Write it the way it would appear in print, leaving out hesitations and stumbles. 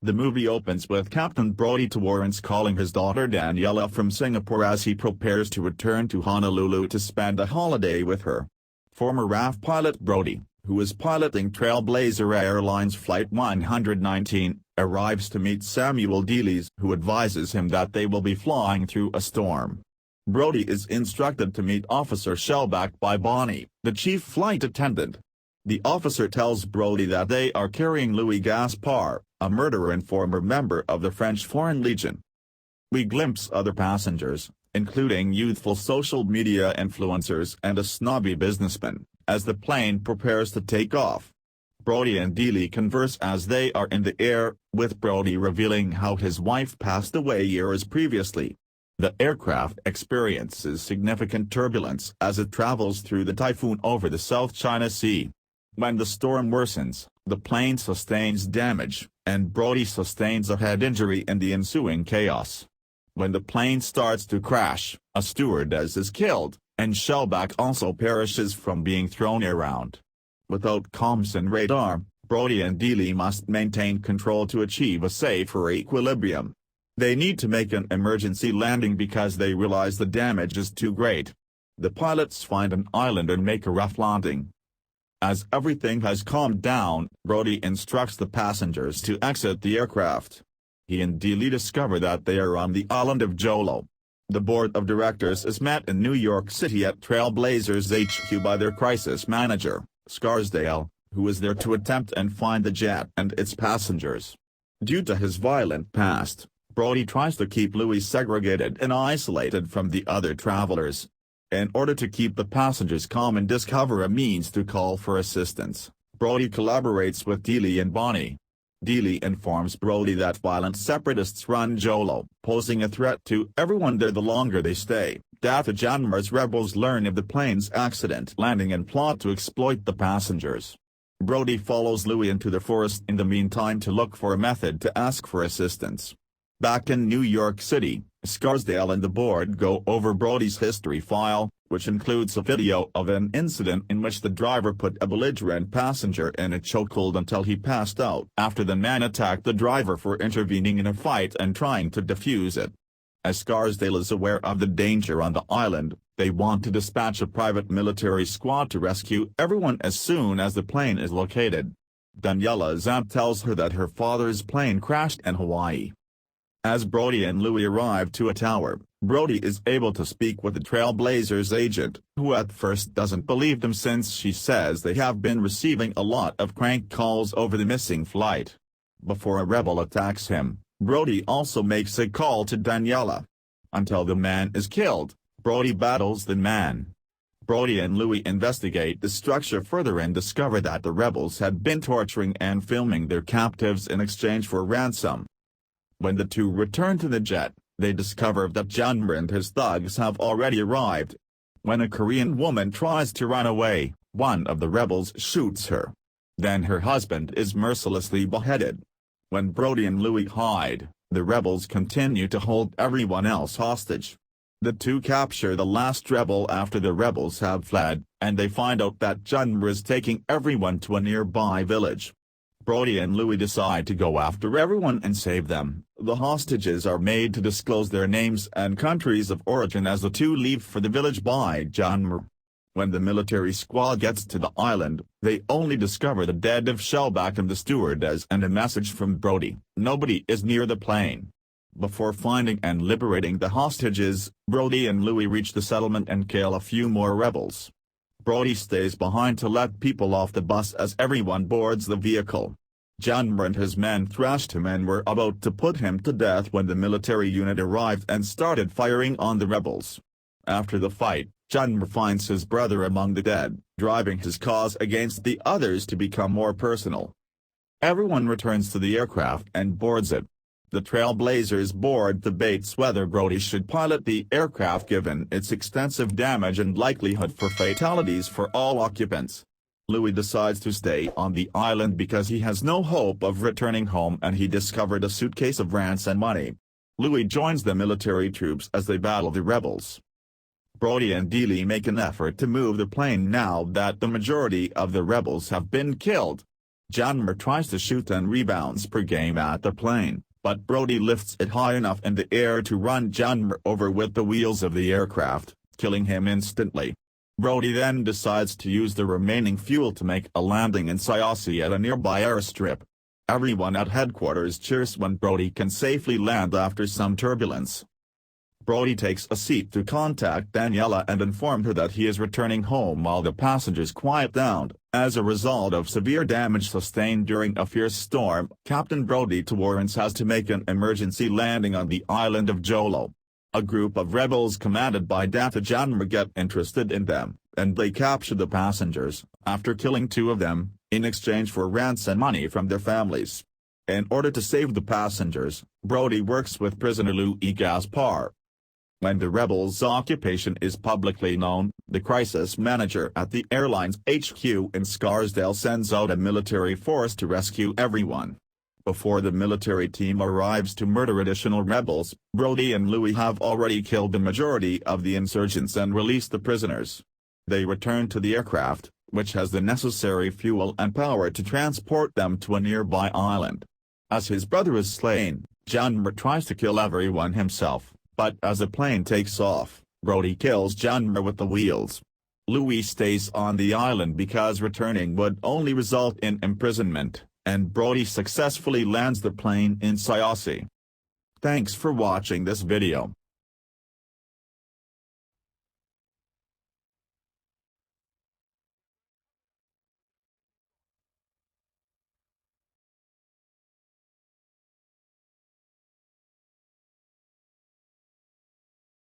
The movie opens with Captain Brody Torrance calling his daughter Daniela from Singapore as he prepares to return to Honolulu to spend a holiday with her. Former RAF pilot Brody, who is piloting Trailblazer Airlines Flight 119, arrives to meet Samuel Dealys, who advises him that they will be flying through a storm. Brody is instructed to meet Officer Shellback by Bonnie, the chief flight attendant. The officer tells Brody that they are carrying Louis Gaspard, a murderer and former member of the French Foreign Legion. We glimpse other passengers, including youthful social media influencers and a snobby businessman, as the plane prepares to take off. Brody and Dealey converse as they are in the air, with Brody revealing how his wife passed away years previously. The aircraft experiences significant turbulence as it travels through the typhoon over the South China Sea. When the storm worsens, the plane sustains damage, and Brody sustains a head injury in the ensuing chaos. When the plane starts to crash, a stewardess is killed, and Shellback also perishes from being thrown around. Without comms and radar, Brody and Dealey must maintain control to achieve a safer equilibrium. They need to make an emergency landing because they realize the damage is too great. The pilots find an island and make a rough landing. As everything has calmed down, Brody instructs the passengers to exit the aircraft. He and Dealey discover that they are on the island of Jolo. The board of directors is met in New York City at Trailblazers HQ by their crisis manager, Scarsdale, who is there to attempt and find the jet and its passengers. Due to his violent past, Brody tries to keep Louis segregated and isolated from the other travelers. In order to keep the passengers calm and discover a means to call for assistance, Brody collaborates with Dealey and Bonnie. Dealey informs Brody that violent separatists run Jolo, posing a threat to everyone there the longer they stay. Dato Janmar's rebels learn of the plane's accident landing and plot to exploit the passengers. Brody follows Louis into the forest in the meantime to look for a method to ask for assistance. Back in New York City, Scarsdale and the board go over Brody's history file, which includes a video of an incident in which the driver put a belligerent passenger in a chokehold until he passed out after the man attacked the driver for intervening in a fight and trying to defuse it. As Scarsdale is aware of the danger on the island, they want to dispatch a private military squad to rescue everyone as soon as the plane is located. Daniela's aunt tells her that her father's plane crashed in Hawaii. As Brody and Louis arrive to a tower, Brody is able to speak with the Trailblazers agent, who at first doesn't believe them since she says they have been receiving a lot of crank calls over the missing flight. Before a rebel attacks him, Brody also makes a call to Daniela. Until the man is killed, Brody battles the man. Brody and Louis investigate the structure further and discover that the rebels had been torturing and filming their captives in exchange for ransom. When the two return to the jet, they discover that Janmar and his thugs have already arrived. When a Korean woman tries to run away, one of the rebels shoots her. Then her husband is mercilessly beheaded. When Brody and Louis hide, the rebels continue to hold everyone else hostage. The two capture the last rebel after the rebels have fled, and they find out that Janmar is taking everyone to a nearby village. Brody and Louis decide to go after everyone and save them. The hostages are made to disclose their names and countries of origin as the two leave for the village by Janmar. When the military squad gets to the island, they only discover the dead of Shellback and the stewardess and a message from Brody: nobody is near the plane. Before finding and liberating the hostages, Brody and Louis reach the settlement and kill a few more rebels. Brody stays behind to let people off the bus as everyone boards the vehicle. Janmar and his men thrashed him and were about to put him to death when the military unit arrived and started firing on the rebels. After the fight, Janmar finds his brother among the dead, driving his cause against the others to become more personal. Everyone returns to the aircraft and boards it. The Trailblazers board debates whether Brody should pilot the aircraft given its extensive damage and likelihood for fatalities for all occupants. Louis decides to stay on the island because he has no hope of returning home and he discovered a suitcase of ransom money. Louis joins the military troops as they battle the rebels. Brody and Dealey make an effort to move the plane now that the majority of the rebels have been killed. Janmer tries to shoot 10 rebounds per game at the plane, but Brody lifts it high enough in the air to run Janmer over with the wheels of the aircraft, killing him instantly. Brody then decides to use the remaining fuel to make a landing in Syossi at a nearby airstrip. Everyone at headquarters cheers when Brody can safely land after some turbulence. Brody takes a seat to contact Daniela and inform her that he is returning home while the passengers quiet down. As a result of severe damage sustained during a fierce storm, Captain Brody Torrance has to make an emergency landing on the island of Jolo. A group of rebels commanded by Datta Janmer get interested in them, and they capture the passengers, after killing 2 of them, in exchange for ransom money from their families. In order to save the passengers, Brody works with prisoner Louis Gaspar. When the rebels' occupation is publicly known, the crisis manager at the airline's HQ in Scarsdale sends out a military force to rescue everyone. Before the military team arrives to murder additional rebels, Brody and Louis have already killed the majority of the insurgents and released the prisoners. They return to the aircraft, which has the necessary fuel and power to transport them to a nearby island. As his brother is slain, Janmer tries to kill everyone himself. But as the plane takes off, Brody kills Janmer with the wheels. Louis stays on the island because returning would only result in imprisonment, and Brody successfully lands the plane in Syossi. Thanks for watching this video.